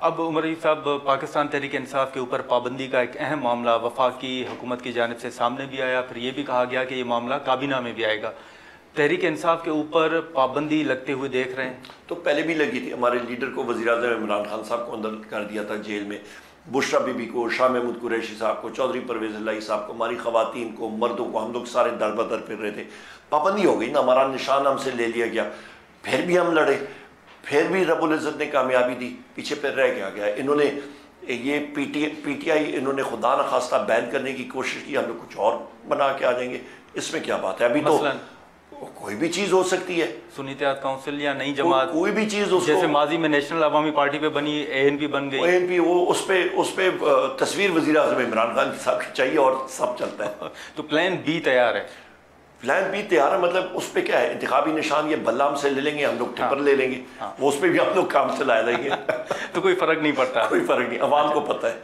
अब उमर रईस साहब, पाकिस्तान तहरीक इंसाफ के ऊपर पाबंदी का एक अहम मामला वफाकी हुकूमत की जानिब से सामने भी आया, फिर ये भी कहा गया कि ये मामला काबीना में भी आएगा। तहरीक इंसाफ के ऊपर पाबंदी लगते हुए देख रहे हैं? तो पहले भी लगी थी, हमारे लीडर को वज़ीर-ए-आज़म इमरान खान साहब को अंदर कर दिया था जेल में, बुशरा बीबी को, शाह महमूद कुरैशी साहब को, चौधरी परवेज़ इलाही साहब को, हमारी ख़वातीन को, मर्दों को, हम लोग सारे दर बदर फिर रहे थे। पाबंदी हो गई ना, हमारा निशान हमसे ले लिया गया, फिर भी हम लड़े, फिर भी रब्बुल इज़्ज़त ने कामयाबी दी, पीछे फिर रह गया। इन्होंने ये पीटीआई इन्होंने खुदा न खास्ता बैन करने की कोशिश की, हम लोग कुछ और बना के आ जाएंगे, इसमें क्या बात है। अभी तो कोई भी चीज हो सकती है, सुन्नी इत्तेहाद काउंसिल या नई जमात, कोई भी चीज, जैसे माजी में नेशनल अवामी पार्टी पे बनी, एएनपी बन गई, एएनपी, वो उस पे तस्वीर वज़ीर-ए-आज़म इमरान खान साहब की चाहिए और सब चलता है। तो प्लान बी तैयार है? प्लान बी तैयार है, मतलब उस पर क्या है, इंतखाबी निशान ये बल्ला हमसे ले लेंगे, हम लोग टिपर ले लेंगे, वो उस पर भी हम लोग काम चला देंगे। तो कोई फर्क नहीं पड़ता? कोई फर्क नहीं, अवाम को पता है।